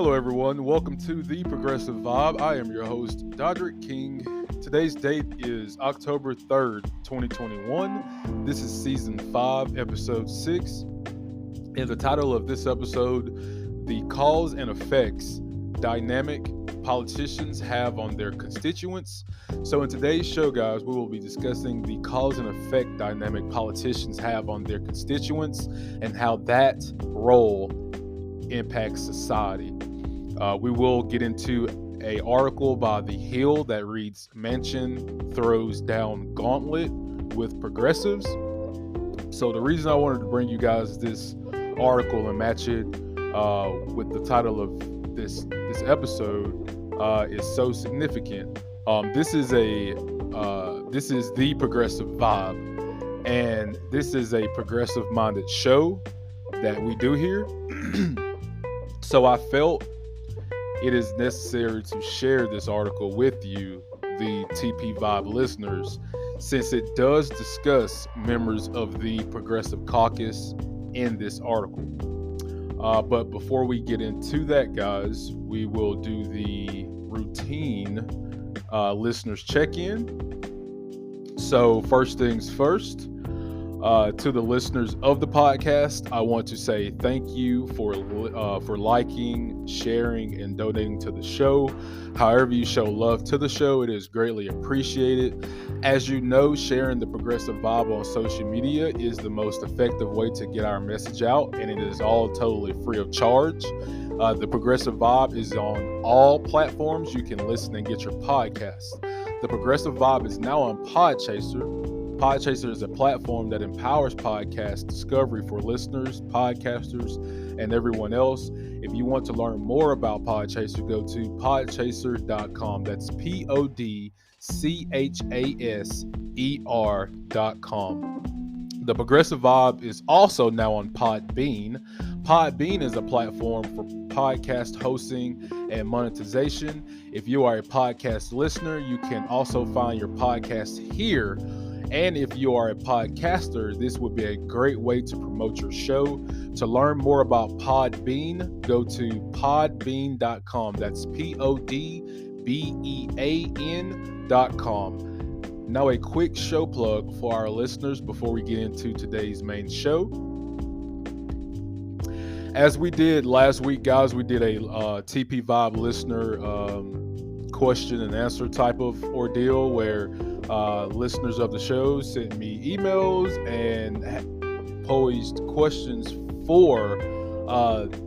Hello, everyone. Welcome to The Progressive Vibe. I am your host, Dodrick King. Today's date is October 3rd, 2021. This is Season 5, Episode 6. And the title of this episode, The Cause and Effects Dynamic Politicians Have on Their Constituents. So in today's show, guys, we will be discussing the cause and effect dynamic politicians have on their constituents and how that role impacts society. We will get into an article by The Hill that reads, Manchin throws down gauntlet with progressives. So the reason I wanted to bring you guys this article and match it with the title of this episode is so significant. This is the Progressive Vibe, and this is a progressive-minded show that we do here. So I felt it is necessary to share this article with you, the TP Vibe listeners, since it does discuss members of the Progressive Caucus in this article. But before we get into that, guys, we will do the routine listeners check-in. So first things first, to the listeners of the podcast, I want to say thank you for liking, sharing, and donating to the show. However you show love to the show, it is greatly appreciated. As you know, sharing the Progressive Vibe on social media is the most effective way to get our message out, and it is all totally free of charge. The Progressive Vibe is on all platforms you can listen and get your podcast. The Progressive Vibe is now on Podchaser. Podchaser is a platform that empowers podcast discovery for listeners, podcasters, and everyone else. If you want to learn more about Podchaser, go to podchaser.com. That's podchaser.com. The Progressive Vibe is also now on Podbean. Podbean is a platform for podcast hosting and monetization. If you are a podcast listener, you can also find your podcast here. And if you are a podcaster, this would be a great way to promote your show. To learn more about Podbean, go to podbean.com. That's podbean.com. Now a quick show plug for our listeners before we get into today's main show. As we did last week, guys, we did a TP Vibe listener question and answer type of ordeal where listeners of the show sent me emails and posed questions for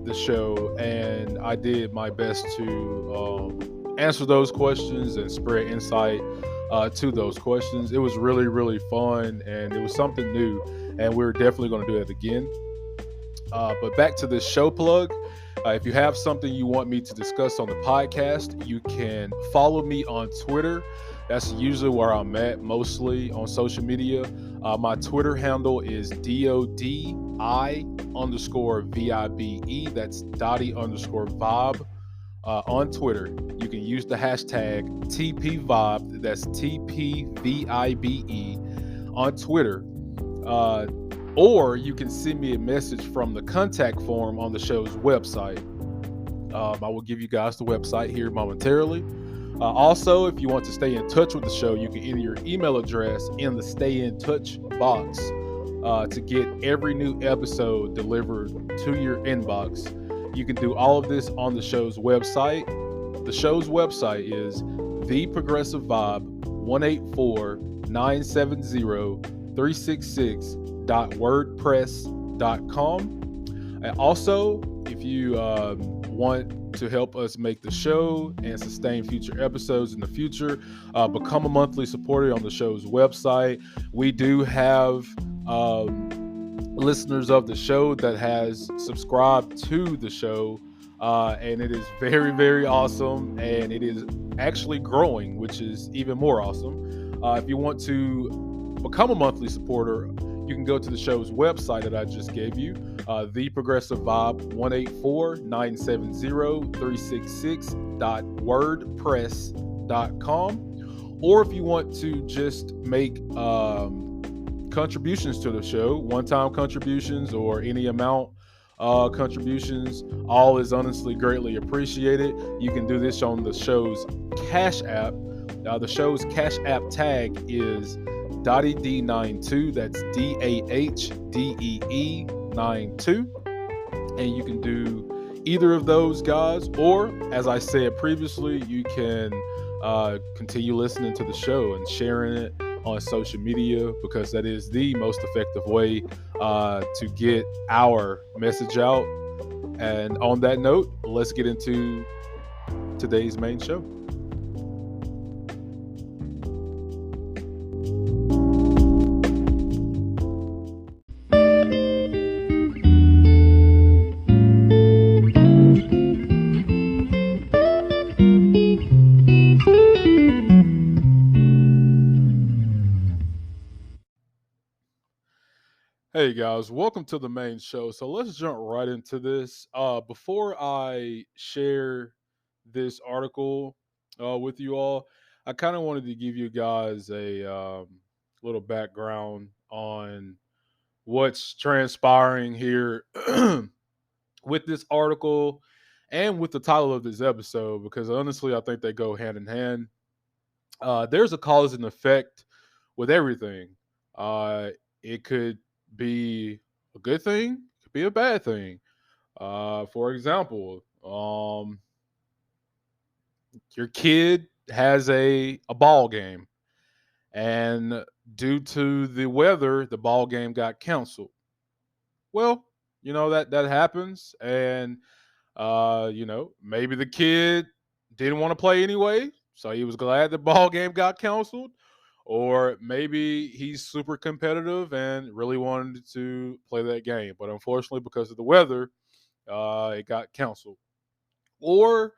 the show, and I did my best to answer those questions and spread insight to those questions. It was really, really fun, and it was something new, and we're definitely going to do it again. But back to the show plug. If you have something you want me to discuss on the podcast, you can follow me on Twitter. That's usually where I'm at, mostly on social media. My Twitter handle is DODI_VIBE. That's Dottie_Vibe on Twitter. You can use the hashtag TPVibe. That's TPVIBE on Twitter. Or you can send me a message from the contact form on the show's website. I will give you guys the website here momentarily. Also, if you want to stay in touch with the show, you can enter your email address in the Stay in Touch box to get every new episode delivered to your inbox. You can do all of this on the show's website. The show's website is theprogressivevibe1849703666.wordpress.com. And also, if you want to help us make the show and sustain future episodes in the future, become a monthly supporter on the show's website. We do have listeners of the show that has subscribed to the show, and it is very, very awesome, and it is actually growing, which is even more awesome. If you want to become a monthly supporter, you can go to the show's website that I just gave you, theprogressivevibe1849703666.wordpress.com. Or if you want to just make contributions to the show, one-time contributions or any amount contributions. All is honestly greatly appreciated. You can do this on the show's Cash App. The show's Cash App tag is Dottie D92. That's DAHDEE92. And you can do either of those, guys, or as I said previously, you can continue listening to the show and sharing it on social media, because that is the most effective way to get our message out. And on that note, let's get into today's main show. Hey guys, welcome to the main show. So let's jump right into this. Before I share this article with you all, I kind of wanted to give you guys a little background on what's transpiring here with this article and with the title of this episode, because honestly, I think they go hand in hand. There's a cause and effect with everything. It could be a good thing, it could be a bad thing. For example, your kid has a ball game, and due to the weather, the ball game got canceled. Well, that happens, and maybe the kid didn't want to play anyway, so he was glad the ball game got canceled. Or maybe he's super competitive and really wanted to play that game, but unfortunately, because of the weather, it got canceled. Or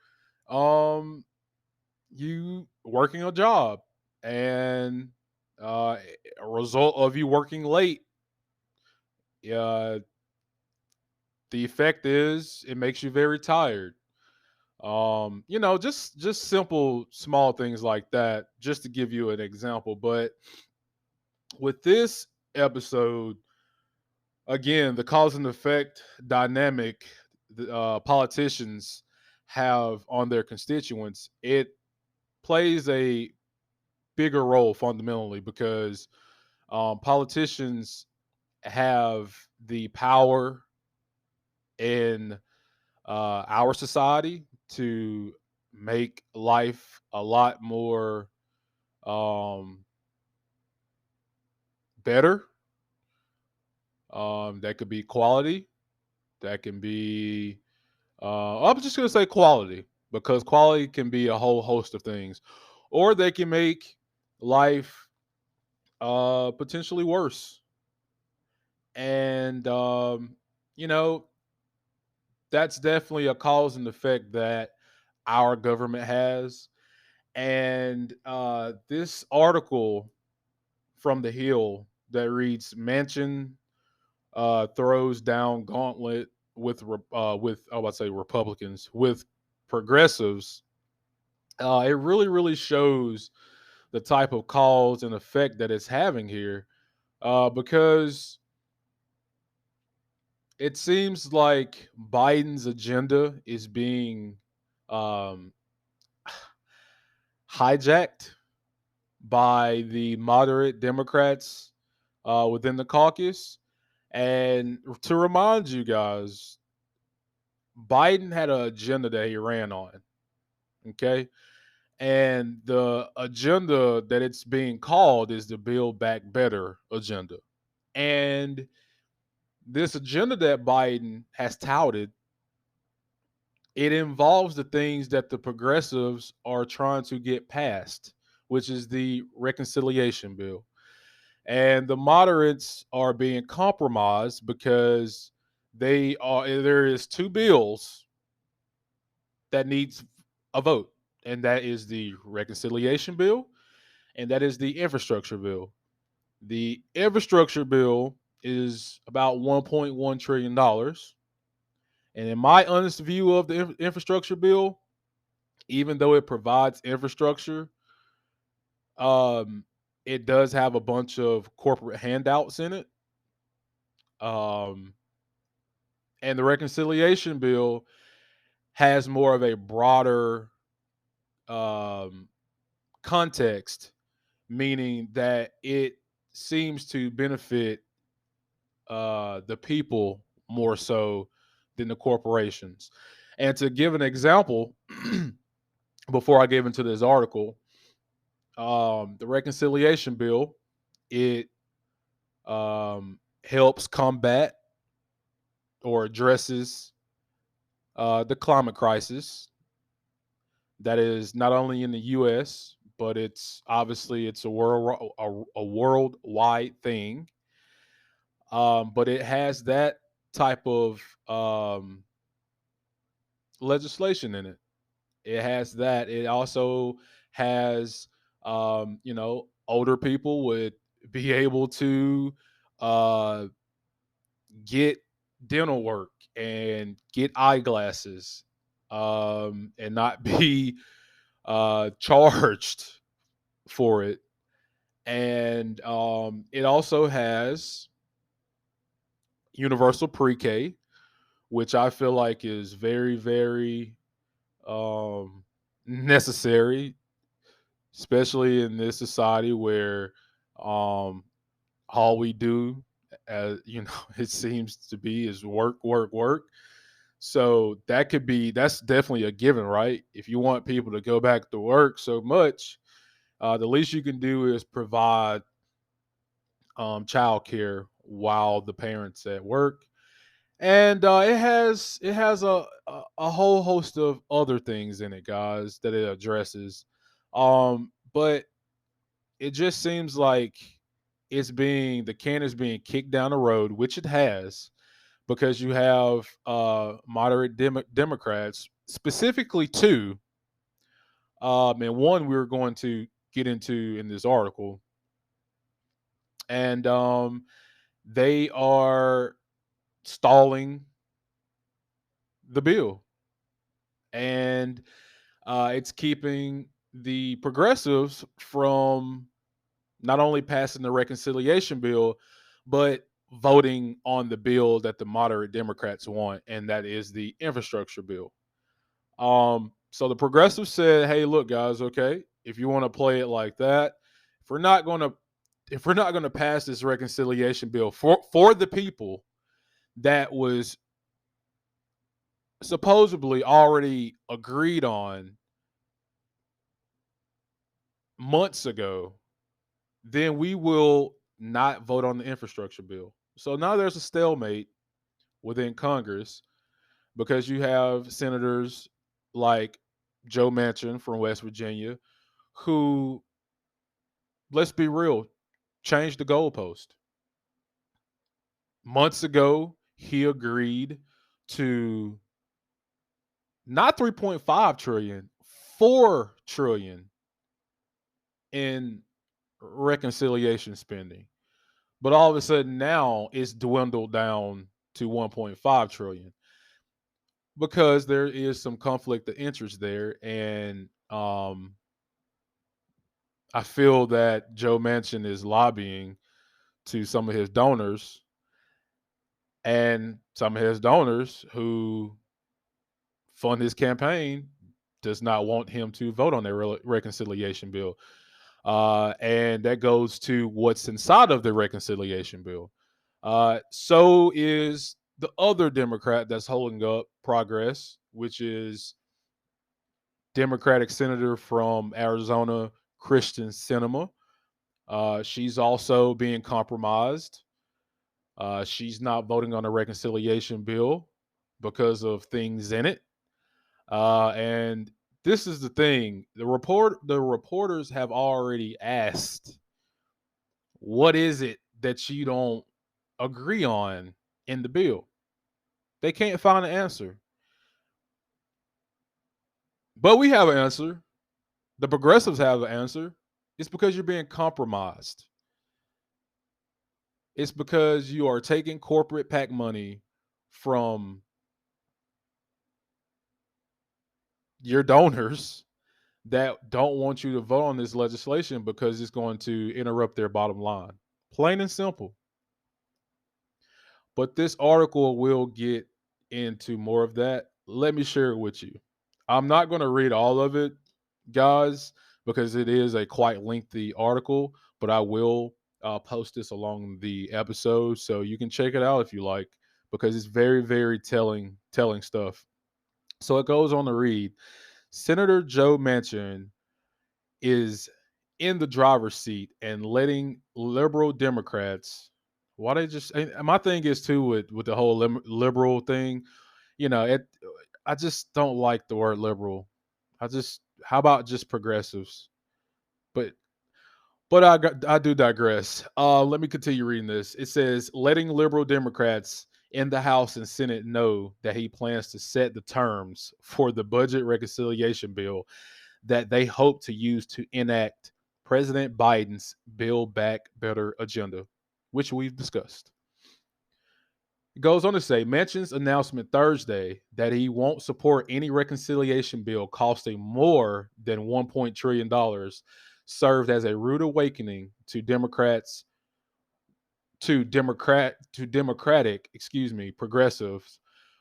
um, you working a job, and a result of you working late, uh, the effect is it makes you very tired. Just simple small things like that, just to give you an example. But with this episode, again, the cause and effect dynamic the politicians have on their constituents, it plays a bigger role fundamentally, because politicians have the power in our society to make life a lot more um, better. That could be quality. That can be, I'm just going to say quality, because quality can be a whole host of things. Or they can make life potentially worse. And, you know, that's definitely a cause and effect that our government has. And this article from The Hill that reads Manchin throws down gauntlet with I would say Republicans with progressives. It really shows the type of cause and effect that it's having here, because it seems like Biden's agenda is being um, hijacked by the moderate Democrats within the caucus. And to remind you guys, Biden had an agenda that he ran on. Okay. And the agenda that it's being called is the Build Back Better agenda. And this agenda that Biden has touted, it involves the things that the progressives are trying to get passed, which is the reconciliation bill. And the moderates are being compromised because there is two bills that needs a vote, and that is the reconciliation bill, and that is the infrastructure bill. The infrastructure bill is about $1.1 trillion, and in my honest view of the infrastructure bill, even though it provides infrastructure, um, it does have a bunch of corporate handouts in it. Um, And the reconciliation bill has more of a broader um, context, meaning that it seems to benefit the people more so than the corporations. And to give an example, before I get into this article, the reconciliation bill, it helps combat or addresses the climate crisis that is not only in the U.S. but it's a worldwide thing. But it has that type of legislation in it. It has that. It also has, older people would be able to uh, get dental work and get eyeglasses, and not be charged for it. And it also has universal pre-K, which I feel like is very, very necessary, especially in this society where um, all we do, as you know, it seems to be is work, work, work. So that's definitely a given, right? If you want people to go back to work so much, the least you can do is provide childcare while the parents at work. And it has a whole host of other things in it, guys, that it addresses. But it just seems like the can is being kicked down the road, which it has, because you have moderate Democrats, specifically two, and one we were going to get into in this article, and they are stalling the bill, and it's keeping the progressives from not only passing the reconciliation bill, but voting on the bill that the moderate Democrats want, and that is the infrastructure bill. So the progressives said, "Hey, look, guys, okay, if you want to play it like that, if we're not going to if we're not going to pass this reconciliation bill for the people that was supposedly already agreed on months ago, then we will not vote on the infrastructure bill." So now there's a stalemate within Congress because you have senators like Joe Manchin from West Virginia who, let's be real, changed the goalpost. Months ago, he agreed to not 3.5 trillion, 4 trillion in reconciliation spending. But all of a sudden now it's dwindled down to 1.5 trillion because there is some conflict of interest there. And I feel that Joe Manchin is lobbying to some of his donors, and some of his donors who fund his campaign does not want him to vote on their reconciliation bill. And that goes to what's inside of the reconciliation bill. So is the other Democrat that's holding up progress, which is Democratic Senator from Arizona, Christian Cinema. She's also being compromised. She's not voting on the reconciliation bill because of things in it. And this is the thing: the reporters have already asked, "What is it that you don't agree on in the bill?" They can't find an answer, but we have an answer. The progressives have an answer. It's because you're being compromised. It's because you are taking corporate PAC money from your donors that don't want you to vote on this legislation because it's going to interrupt their bottom line. Plain and simple. But this article will get into more of that, let me share it with you. I'm not going to read all of it, guys, because it is a quite lengthy article, but I will post this along the episode so you can check it out if you like, because it's very, very telling stuff. So it goes on to read Senator Joe Manchin is in the driver's seat and letting liberal Democrats. Why they just? And my thing is too with the whole liberal thing. You know, I just don't like the word liberal. How about just progressives? But I do digress. Let me continue reading this. It says letting liberal Democrats in the House and Senate know that he plans to set the terms for the budget reconciliation bill that they hope to use to enact President Biden's Build Back Better agenda, which we've discussed. It goes on to say Manchin's announcement Thursday that he won't support any reconciliation bill costing more than $1 trillion served as a rude awakening to democratic, progressives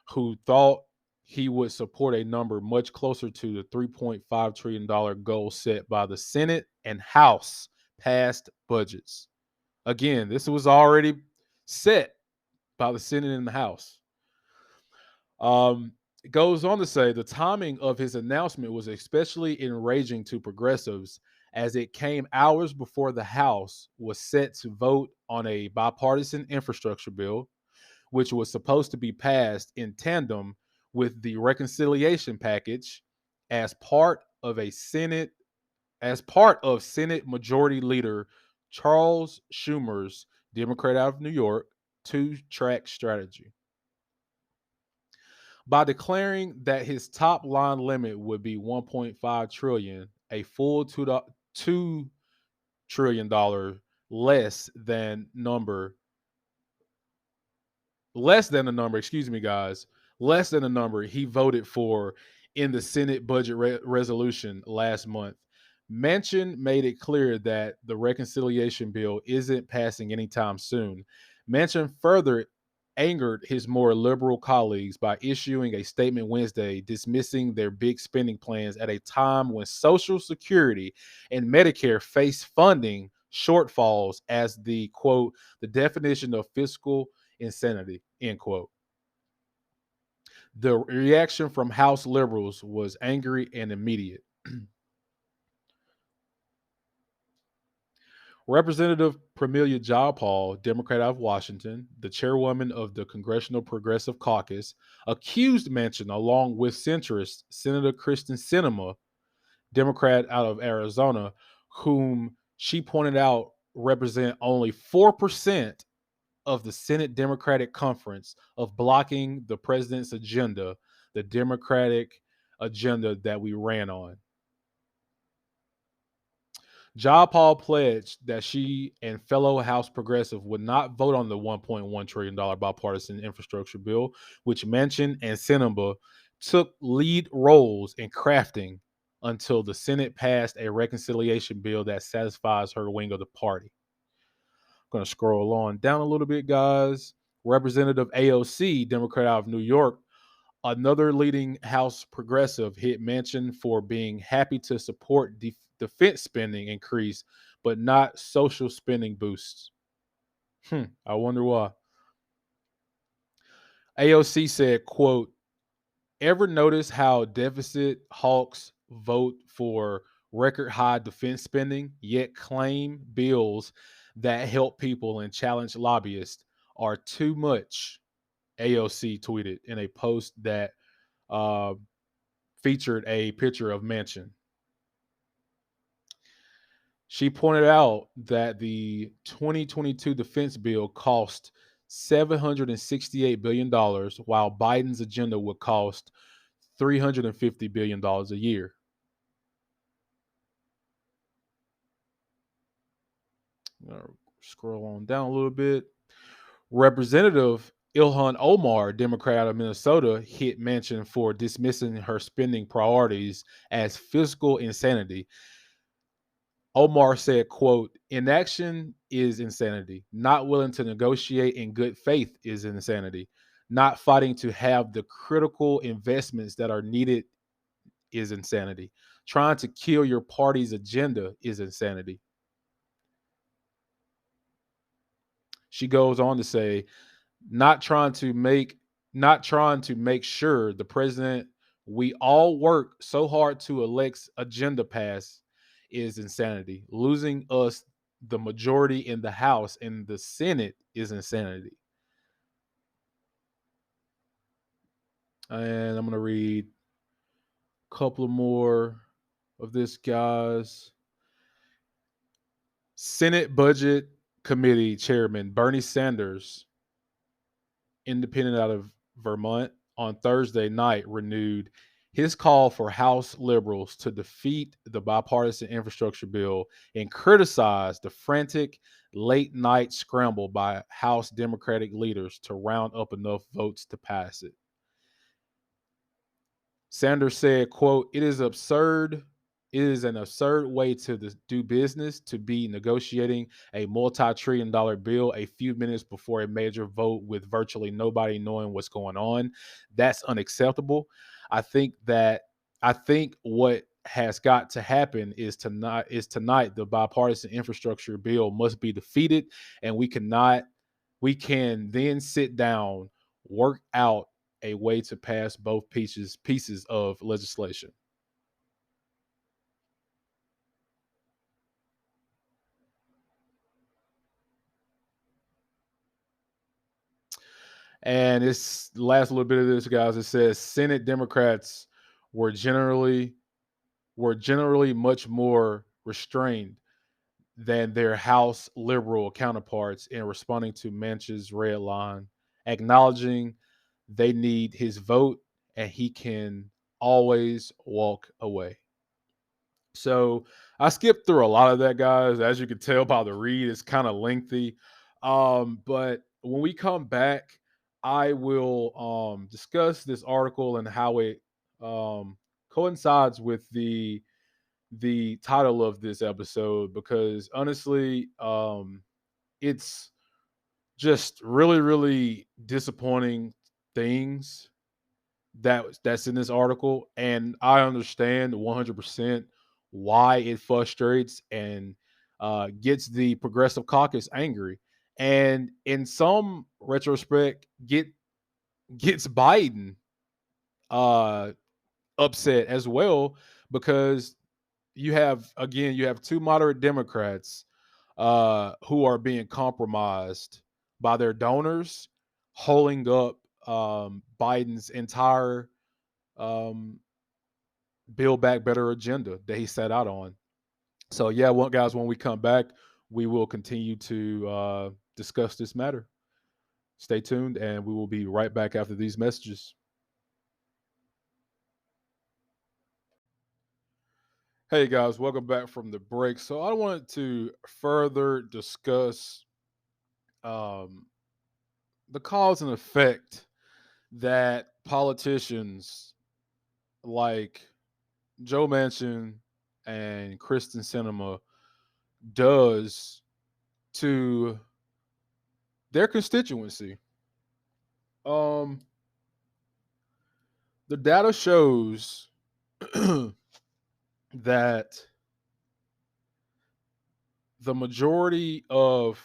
who thought he would support a number much closer to the $3.5 trillion goal set by the Senate and House passed budgets. Again, this was already set by the Senate and the House. It goes on to say the timing of his announcement was especially enraging to progressives as it came hours before the House was set to vote on a bipartisan infrastructure bill, which was supposed to be passed in tandem with the reconciliation package as part of Senate Majority Leader Charles Schumer's Democrat out of New York two-track strategy. By declaring that his top line limit would be 1.5 trillion, a full $2 trillion less than number less than the number, excuse me, guys, less than the number he voted for in the Senate budget resolution last month. Manchin made it clear that the reconciliation bill isn't passing anytime soon. Manchin further angered his more liberal colleagues by issuing a statement Wednesday dismissing their big spending plans at a time when Social Security and Medicare face funding shortfalls as the quote, the definition of fiscal insanity, end quote. The reaction from House liberals was angry and immediate. Representative Pramila Jayapal, Democrat out of Washington, the chairwoman of the Congressional Progressive Caucus, accused Manchin, along with centrist Senator Kristen Sinema, Democrat out of Arizona, whom she pointed out represent only 4% of the Senate Democratic Conference, of blocking the president's agenda, the Democratic agenda that we ran on. Jayapal pledged that she and fellow House progressive would not vote on the $1.1 trillion bipartisan infrastructure bill, which Manchin and Sinema took lead roles in crafting until the Senate passed a reconciliation bill that satisfies her wing of the party. I'm going to scroll on down a little bit, guys. Representative AOC, Democrat out of New York, another leading House progressive, hit Manchin for being happy to support defense spending increase, but not social spending boosts. I wonder why. AOC said, quote, ever notice how deficit hawks vote for record high defense spending, yet claim bills that help people and challenge lobbyists are too much? AOC tweeted in a post that uh, featured a picture of Manchin. She pointed out that the 2022 defense bill cost $768 billion, while Biden's agenda would cost $350 billion a year. Scroll on down a little bit. Representative Ilhan Omar, Democrat out of Minnesota, hit Manchin for dismissing her spending priorities as fiscal insanity. Omar said, quote, inaction is insanity. Not willing to negotiate in good faith is insanity. Not fighting to have the critical investments that are needed is insanity. Trying to kill your party's agenda is insanity. She goes on to say, not trying to make not trying to make sure the president we all work so hard to elect's agenda pass is insanity. Losing us the majority in the House and the Senate is insanity. And I'm gonna read a couple more of this, guys. Senate Budget Committee Chairman Bernie Sanders, independent out of Vermont, on Thursday night renewed his call for House liberals to defeat the bipartisan infrastructure bill and criticized the frantic late night scramble by House Democratic leaders to round up enough votes to pass it. Sanders said, quote, it is absurd. It is an absurd way to do business to be negotiating a multi-trillion dollar bill a few minutes before a major vote with virtually nobody knowing what's going on. That's unacceptable. I think that I think what has got to happen is tonight the bipartisan infrastructure bill must be defeated, and we can then sit down, work out a way to pass both pieces of legislation. And it's the last little bit of this, guys. It says Senate Democrats were generally much more restrained than their House liberal counterparts in responding to Manchin's red line, acknowledging they need his vote and he can always walk away. So I skipped through a lot of that, guys. As you can tell by the read, it's kind of lengthy. But when we come back, I will discuss this article and how it um, coincides with the title of this episode. Because honestly, it's just really, really disappointing things that's in this article, and I understand 100% why it frustrates and gets the progressive caucus angry, and in some retrospect, gets Biden uh, upset as well, because you have two moderate Democrats who are being compromised by their donors, holding up Biden's entire um, Build Back Better agenda that he set out on. So, yeah, well, guys, when we come back, we will continue to discuss this matter. Stay tuned, and we will be right back after these messages. Hey, guys, welcome back from the break. So, I wanted to further discuss um, the cause and effect that politicians like Joe Manchin and Kristen Sinema does to their constituency. Um, the data shows that the majority of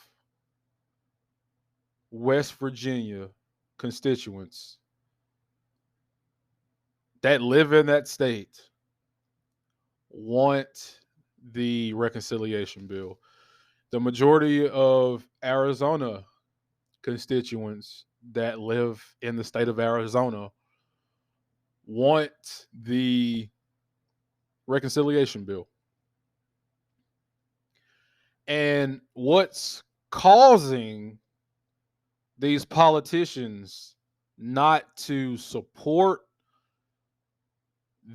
West Virginia constituents that live in that state want the reconciliation bill. The majority of Arizona constituents that live in the state of Arizona want the reconciliation bill. And what's causing these politicians not to support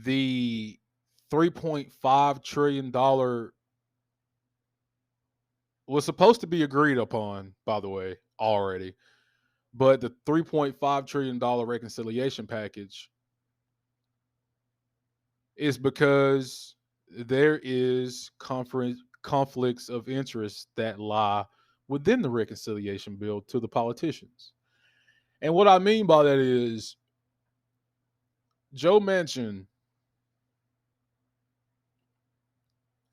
the $3.5 trillion was supposed to be agreed upon, by the way, already. But the $3.5 trillion reconciliation package is because there is conflicts of interest that lie within the reconciliation bill to the politicians. And what I mean by that is Joe Manchin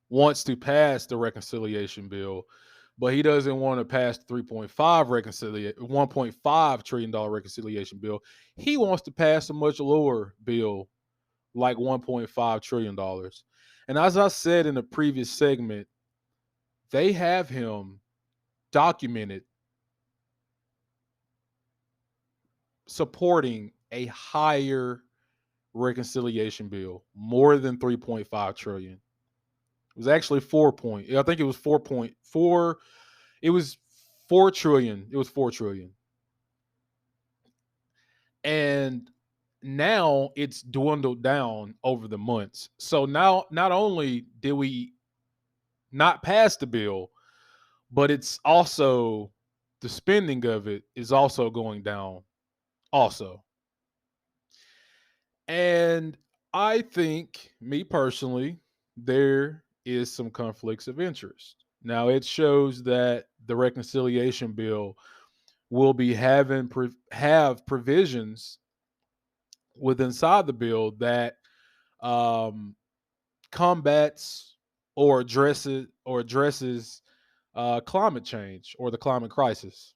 wants to pass the reconciliation bill, but he doesn't want to pass the 3.5 $1.5 trillion reconciliation bill. He wants to pass a much lower bill, like $1.5 trillion. And as I said in the previous segment, they have him documented supporting a higher reconciliation bill, more than 3.5 trillion. It was actually I think it was 4.4. It was 4 trillion. It was 4 trillion. And now it's dwindled down over the months. So now not only did we not pass the bill, but it's also the spending of it is also going down also. And I think, me personally, there is some conflicts of interest. Now, it shows that the reconciliation bill will be have provisions within inside the bill that um, combats or addresses climate change or the climate crisis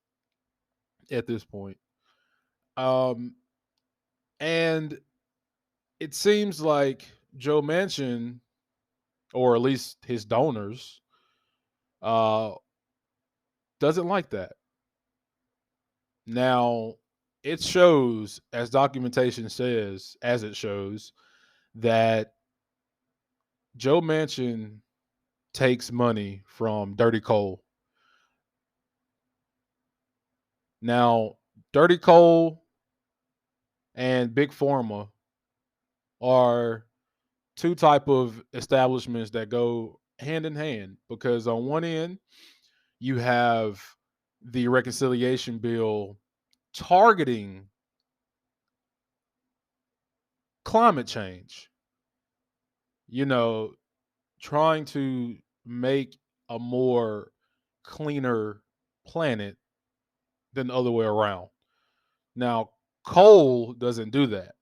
at this point. Um, and it seems like Joe Manchin, or at least his donors, uh, doesn't like that. Now, it shows, as documentation says, as it shows, that Joe Manchin takes money from dirty coal. Now, dirty coal and big pharma are two type of establishments that go hand in hand, because on one end you have the reconciliation bill targeting climate change, you know, trying to make a more cleaner planet than the other way around. Now, coal doesn't do that.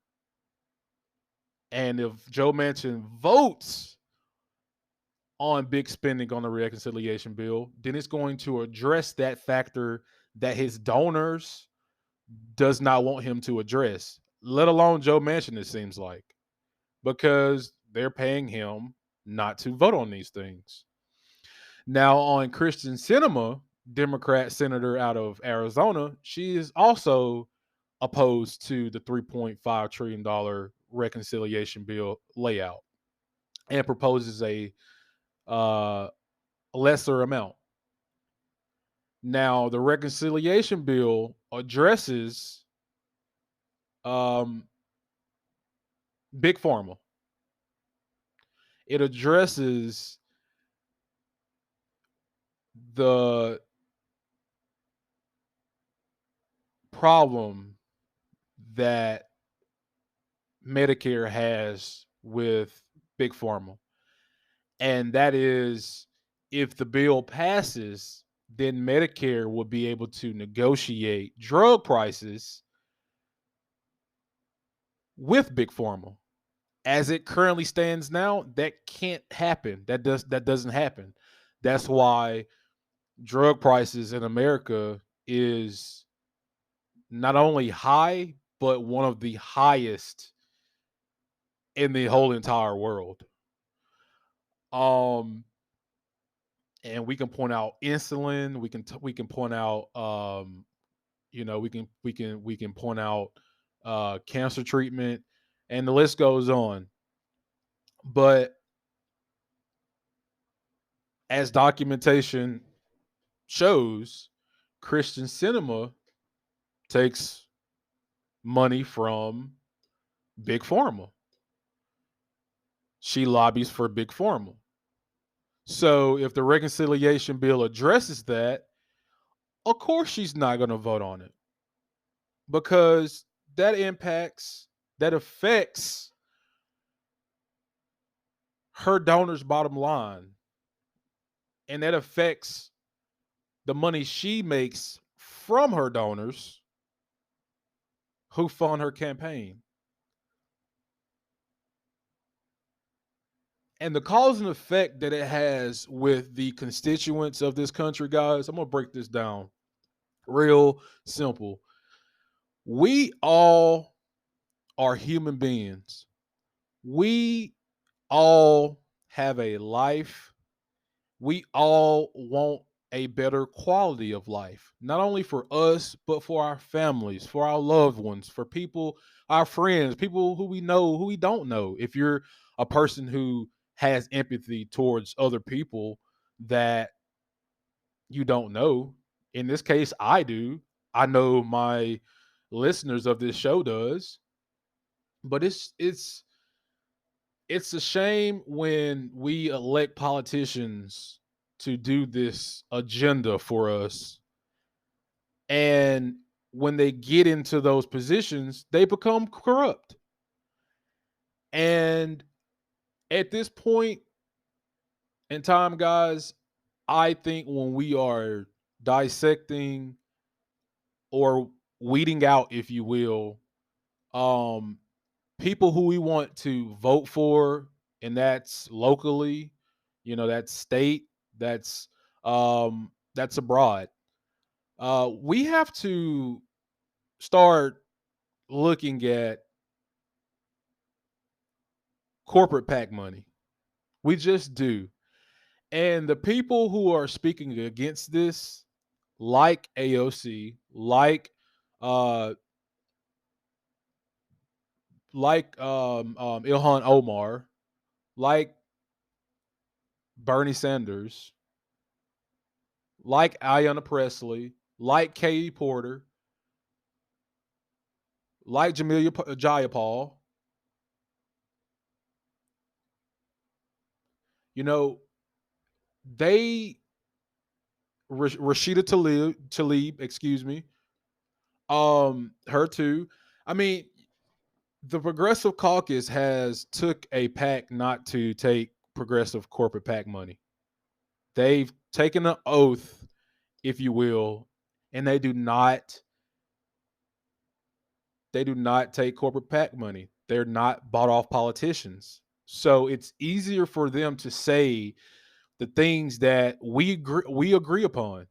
And if Joe Manchin votes on big spending on the reconciliation bill, then it's going to address that factor that his donors does not want him to address, let alone Joe Manchin, it seems like, because they're paying him not to vote on these things. Now, on Christian Cinema, Democrat senator out of Arizona, she is also opposed to the $3.5 trillion reconciliation bill layout and proposes a uh, lesser amount. Now, the reconciliation bill addresses um, big pharma. It addresses the problem that Medicare has with big pharma. And that is, if the bill passes, then Medicare will be able to negotiate drug prices with big pharma. As it currently stands now, that can't happen. That doesn't happen. That's why drug prices in America is not only high, but one of the highest in the whole entire world. Um, and we can point out insulin. We can point out we can point out cancer treatment, and the list goes on. But as documentation shows, Christian Cinema takes money from big pharma. She lobbies for big pharma. So if the reconciliation bill addresses that, of course she's not going to vote on it, because that affects her donor's bottom line, and that affects the money she makes from her donors, who fund her campaign. And the cause and effect that it has with the constituents of this country, guys, I'm going to break this down real simple. We all are human beings. We all have a life. We all want a better quality of life, not only for us, but for our families, for our loved ones, for people, our friends, people who we know, who we don't know. If you're a person who has empathy towards other people that you don't know, in this case, I do. I know my listeners of this show does, but it's a shame when we elect politicians to do this agenda for us, and when they get into those positions they become corrupt. And at this point in time, guys, I think when we are dissecting or weeding out, if you will, um people who we want to vote for, and that's locally, that's state, that's abroad. We have to start looking at corporate PAC money. We just do. And the people who are speaking against this, like AOC, uh Ilhan Omar, like Bernie Sanders, like Ayanna Presley, like Katie Porter, like Jamelia Jayapal, you know, they Rashida Tlaib, excuse me, her too. I mean, the Progressive Caucus has took a pact not to take progressive corporate PAC money. They've taken an oath, if you will, and they do not take corporate PAC money. They're not bought off politicians. So it's easier for them to say the things that we agree upon,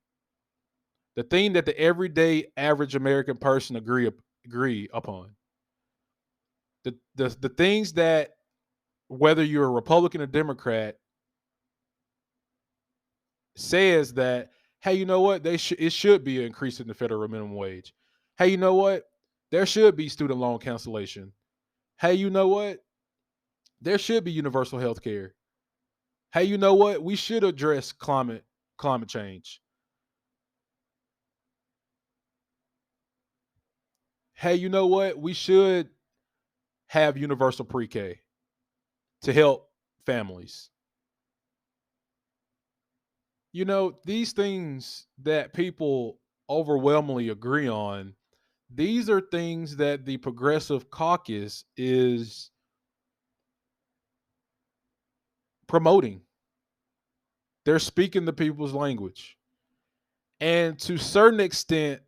the thing that the everyday average American person agree upon, the things that, whether you're a Republican or Democrat, says that, hey, you know what, it should be an increase in the federal minimum wage. Hey, you know what, there should be student loan cancellation. Hey, you know what, there should be universal health care. Hey, you know what, we should address climate change. Hey, you know what, we should have universal pre-K to help families. These things that people overwhelmingly agree on, these are things that the Progressive Caucus is promoting. They're speaking the people's language. And to a certain extent,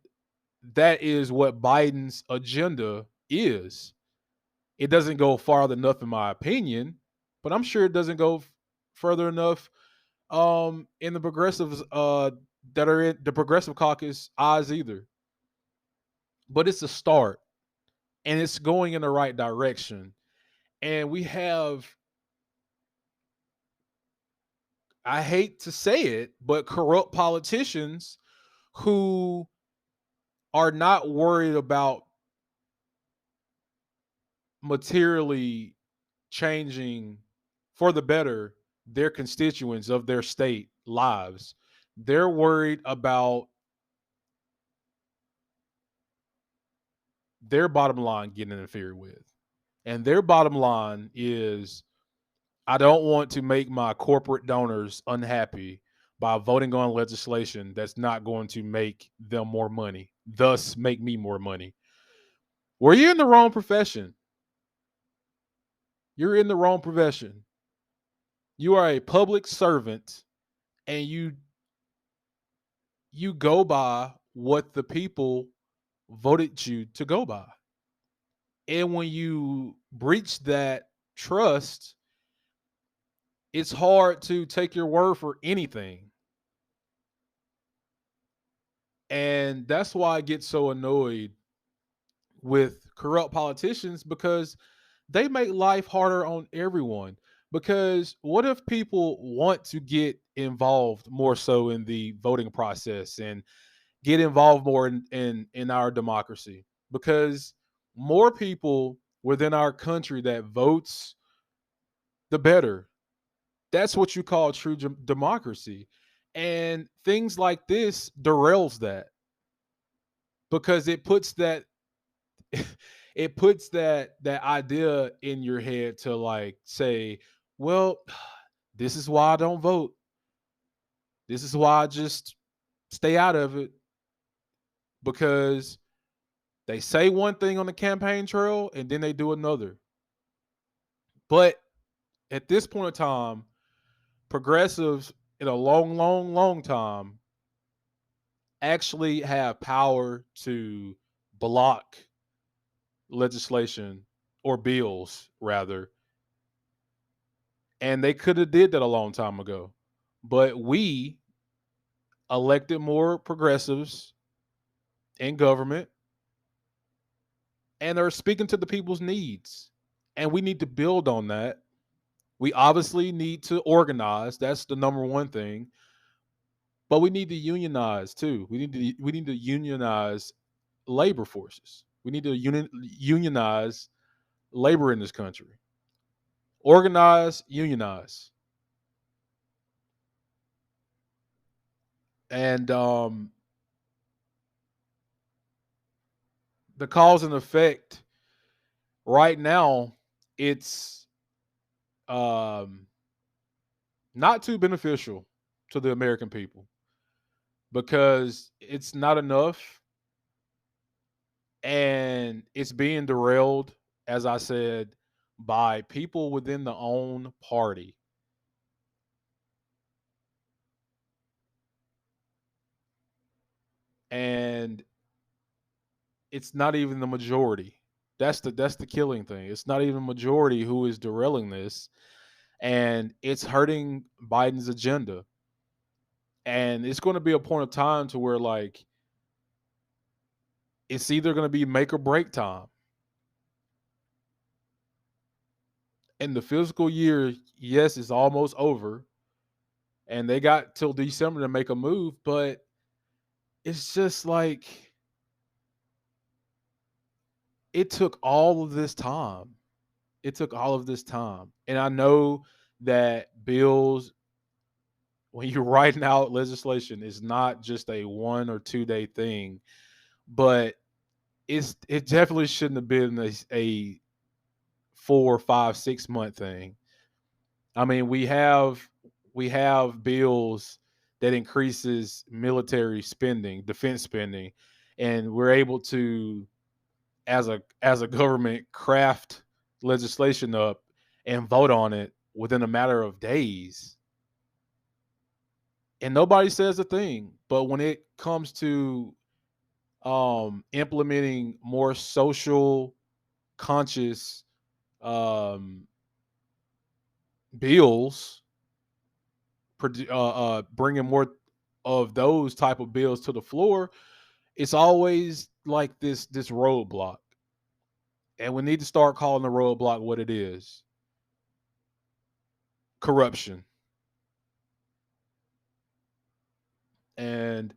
that is what Biden's agenda is. It doesn't go farther enough, in my opinion, but I'm sure it doesn't go further enough in the progressives that are in the Progressive Caucus eyes either. But it's a start, and it's going in the right direction. And we have, I hate to say it, but corrupt politicians who are not worried about materially changing for the better their constituents of their state lives. They're worried about their bottom line getting interfered with. And their bottom line is, I don't want to make my corporate donors unhappy by voting on legislation that's not going to make them more money, thus make me more money. Well, you're in the wrong profession. You're in the wrong profession. You are a public servant, and you go by what the people voted you to go by. And when you breach that trust, it's hard to take your word for anything. And that's why I get so annoyed with corrupt politicians, because they make life harder on everyone. Because what if people want to get involved more so in the voting process and get involved more in our democracy? Because more people within our country that votes, the better. That's what you call true democracy. And things like this derails that, because it puts that it puts that idea in your head to like say, well, this is why I don't vote. This is why I just stay out of it, because they say one thing on the campaign trail and then they do another. But at this point in time, progressives in a long, long, long time actually have power to block legislation, or bills rather, and they could have did that a long time ago. But we elected more progressives in government, and they're speaking to the people's needs. And we need to build on that. We obviously need to organize. That's the number one thing. But we need to unionize too. We need to unionize labor forces. We need to unionize labor in this country. Organize, unionize. And the cause and effect right now, it's um, not too beneficial to the American people, because it's not enough, and it's being derailed, as I said, by people within the own party. And it's not even the majority. That's the killing thing. It's not even majority who is derailing this, and it's hurting Biden's agenda. And it's going to be a point of time to where like it's either going to be make or break time. And the fiscal year, yes, is almost over, and they got till December to make a move, but it's just like it took all of this time. It took all of this time. And I know that bills, when you're writing out legislation, is not just a 1 or 2 day thing, but it definitely shouldn't have been a 4, 5, 6 month thing. I mean, we have bills that increases military spending, defense spending, and we're able to, as a government, craft legislation up and vote on it within a matter of days. And nobody says a thing. But when it comes to implementing more social conscious um, bills, bringing more of those type of bills to the floor, it's always like this roadblock. And we need to start calling the roadblock what it is: corruption. And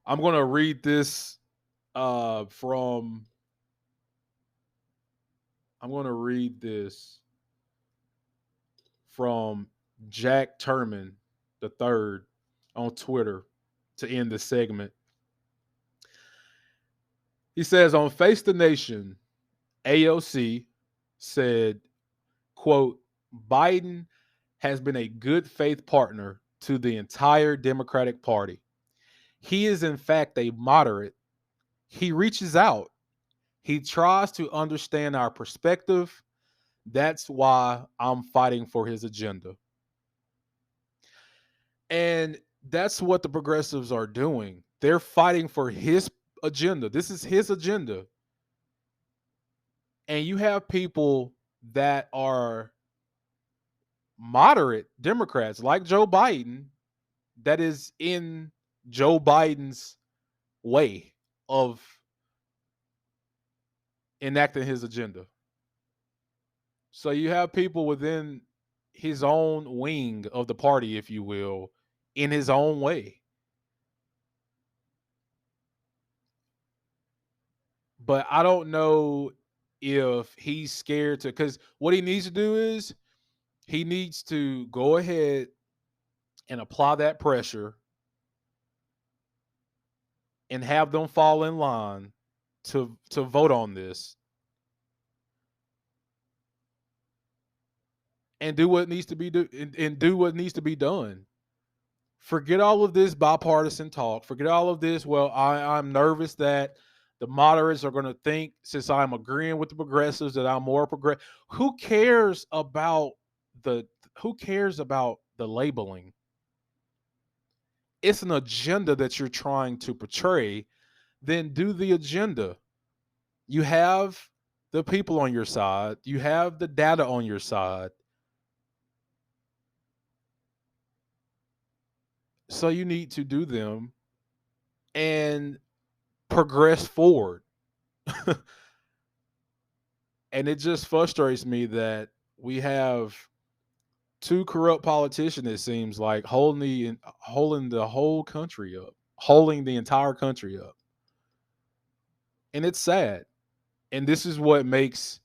I'm going to read this from I'm going to read this from Jack Turman the third on Twitter to end the segment. He says on Face the Nation, AOC said, quote, Biden has been a good faith partner to the entire Democratic Party. He is, in fact, a moderate. He reaches out. He tries to understand our perspective. That's why I'm fighting for his agenda. And that's what the progressives are doing. They're fighting for his agenda. This is his agenda. And you have people that are moderate Democrats like Joe Biden that is in Joe Biden's way of enacting his agenda. So you have people within his own wing of the party, if you will, in his own way. But I don't know if he's scared to, because what he needs to do is he needs to go ahead and apply that pressure and have them fall in line to vote on this and do what needs to be and do what needs to be done. Forget all of this bipartisan talk. Forget all of this. Well, I'm nervous that the moderates are going to think, since I'm agreeing with the progressives, that I'm more progressive. Who cares about the Who cares about the labeling? It's an agenda that you're trying to portray. Then do the agenda. You have the people on your side. You have the data on your side. So you need to do them and progress forward. And it just frustrates me that we have two corrupt politicians, it seems like, holding the whole country up, holding the entire country up. And it's sad. And this is what makes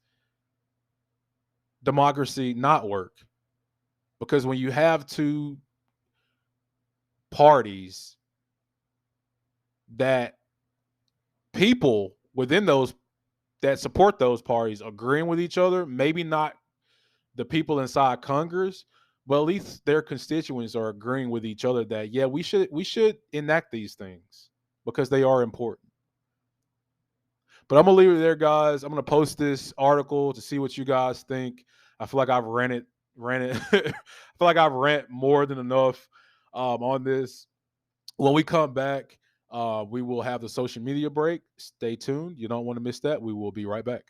democracy not work. Because when you have two parties that people within those that support those parties agreeing with each other, maybe not the people inside Congress, but at least their constituents are agreeing with each other that, yeah, we should enact these things because they are important. But I'm gonna leave it there, guys. I'm gonna post this article to see what you guys think. I feel like I've ranted. I feel like I've rant more than enough on this. When we come back, we will have the social media break. Stay tuned. You don't want to miss that. We will be right back.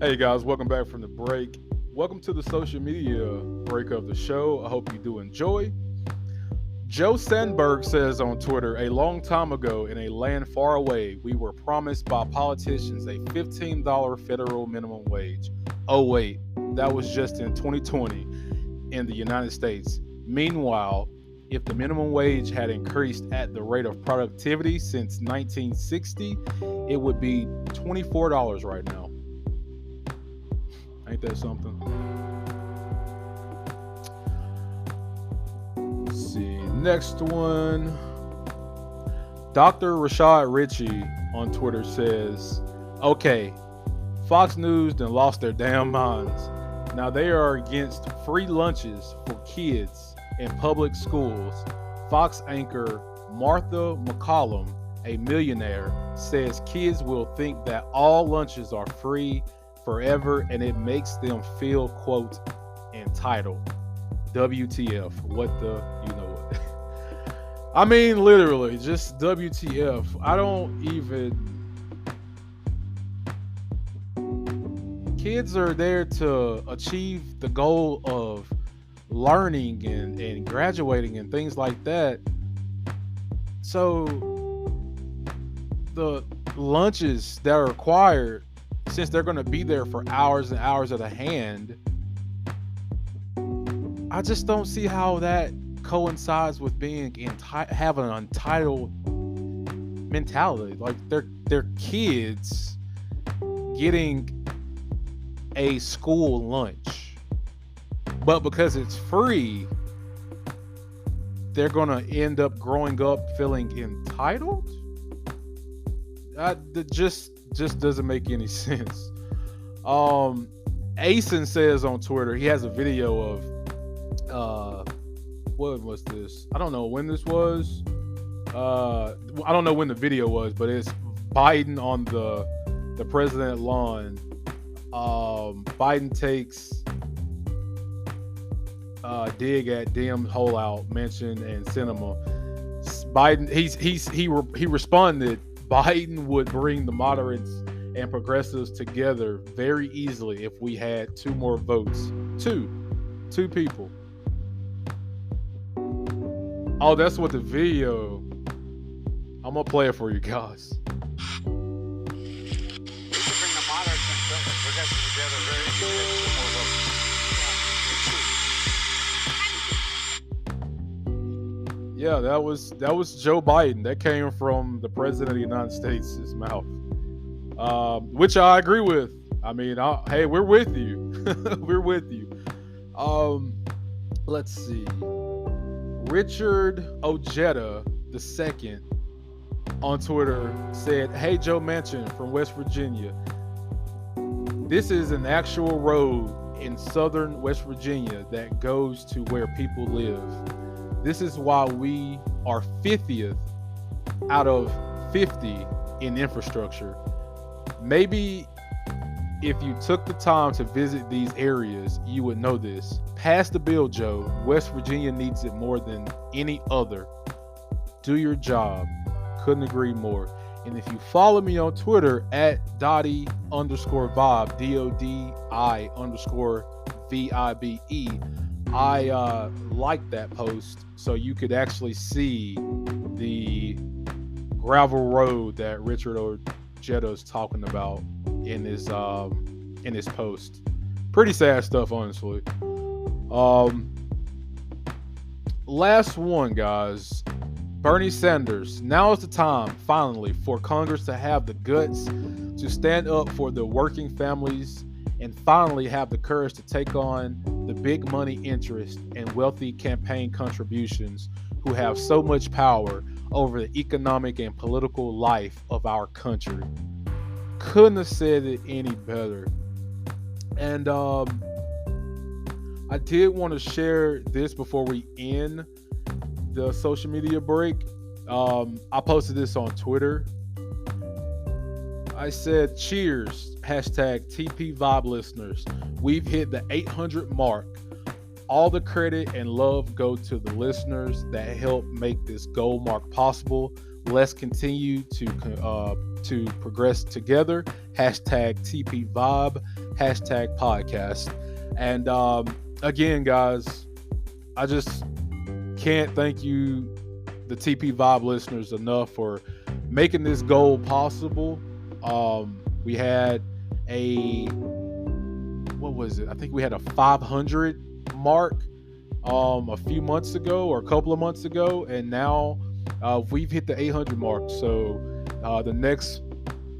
Hey guys, welcome back from the break. Welcome to the social media break of the show. I hope you do enjoy. Joe Sandberg says on Twitter, a long time ago in a land far away, we were promised by politicians a $15 federal minimum wage. Oh wait, that was just in 2020 in the United States. Meanwhile, if the minimum wage had increased at the rate of productivity since 1960, it would be $24 right now. Ain't that something? Let's see. Next one. Dr. Rashad Ritchie on Twitter says, okay, Fox News done lost their damn minds. Now they are against free lunches for kids in public schools. Fox anchor Martha McCallum, a millionaire, says kids will think that all lunches are free forever and it makes them feel, quote, entitled. WTF. What the, you know what? I mean, literally, just WTF. I don't even. Kids are there to achieve the goal of learning and graduating and things like that. So the lunches that are required, since they're going to be there for hours and hours at a hand, I just don't see how that coincides with being having an entitled mentality. Like they're kids getting a school lunch, but because it's free, they're going to end up growing up feeling entitled. That just doesn't make any sense. Asen says on Twitter, he has a video of what was this? I don't know when this was. I don't know when the video was, but it's Biden on the president lawn. Biden takes dig at dim holdout Manchin and Cinema. Biden, he responded, Biden would bring the moderates and progressives together very easily if we had 2 more votes. Two people. Oh, that's what the video. I'm gonna play it for you guys. Yeah, that was Joe Biden. That came from the president of the United States' mouth, which I agree with. I mean, hey, we're with you. We're with you. Let's see. Richard Ojeda II on Twitter said, "Hey, Joe Manchin from West Virginia. This is an actual road in southern West Virginia that goes to where people live. This is why we are 50th out of 50 in infrastructure. Maybe if you took the time to visit these areas, you would know this. Pass the bill, Joe. West Virginia needs it more than any other. Do your job." Couldn't agree more. And if you follow me on Twitter at Dottie_Vibe, DODI_VIBE, I like that post so you could actually see the gravel road that Richard Ojeda is talking about in his post. Pretty sad stuff, honestly. Last one, guys. Bernie Sanders. Now is the time, finally, for Congress to have the guts to stand up for the working families and finally have the courage to take on the big money interests and wealthy campaign contributions who have so much power over the economic and political life of our country. Couldn't have said it any better. And I did want to share this before we end the social media break. I posted this on Twitter. I said, cheers, #TP Vibe listeners. We've hit the 800 mark. All the credit and love go to the listeners that help make this goal mark possible. Let's continue to progress together. #TP Vibe, #podcast. And again, guys, I just can't thank you, the TP Vibe listeners, enough for making this goal possible. We had I think we had a 500 mark a few months ago or a couple of months ago, and now we've hit the 800 mark. So the next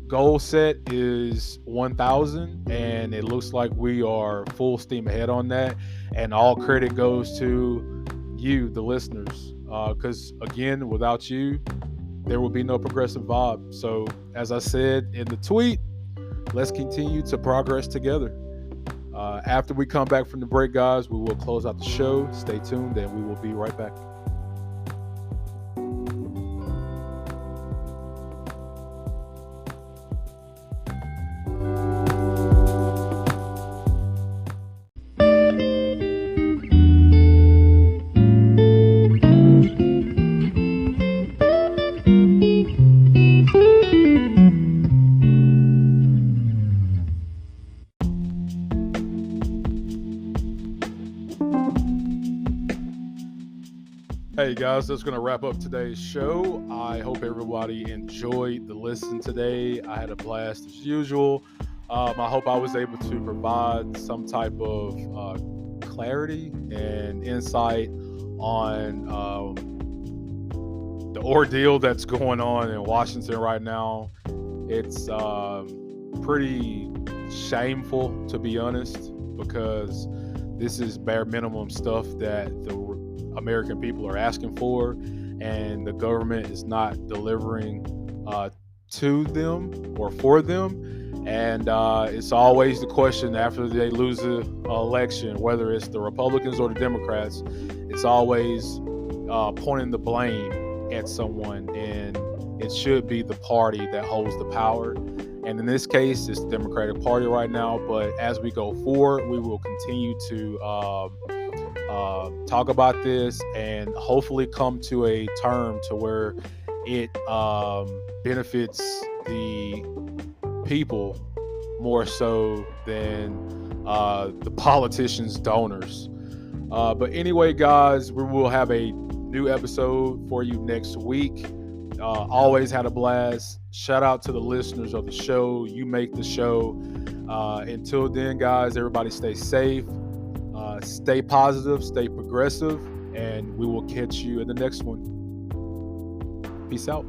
goal set is 1,000, and it looks like we are full steam ahead on that. And all credit goes to you, the listeners, because again, without you, there will be no progressive vibe. So as I said in the tweet, let's continue to progress together. After we come back from the break, guys, we will close out the show. Stay tuned, and we will be right back. Hey guys, that's going to wrap up today's show. I hope everybody enjoyed the listen today. I had a blast as usual. I hope I was able to provide some type of clarity and insight on the ordeal that's going on in Washington right now. It's pretty shameful, to be honest, because this is bare minimum stuff that the American people are asking for, and the government is not delivering to them or for them. And it's always the question after they lose the election, whether it's the Republicans or the Democrats, it's always pointing the blame at someone, and it should be the party that holds the power. And in this case, it's the Democratic Party right now. But as we go forward, we will continue to talk about this and hopefully come to a term to where it benefits the people more so than the politicians' donors. But anyway, guys, we will have a new episode for you next week. Always had a blast. Shout out to the listeners of the show. You make the show. Until then, guys, everybody stay safe, stay positive, stay progressive, and we will catch you in the next one. Peace out.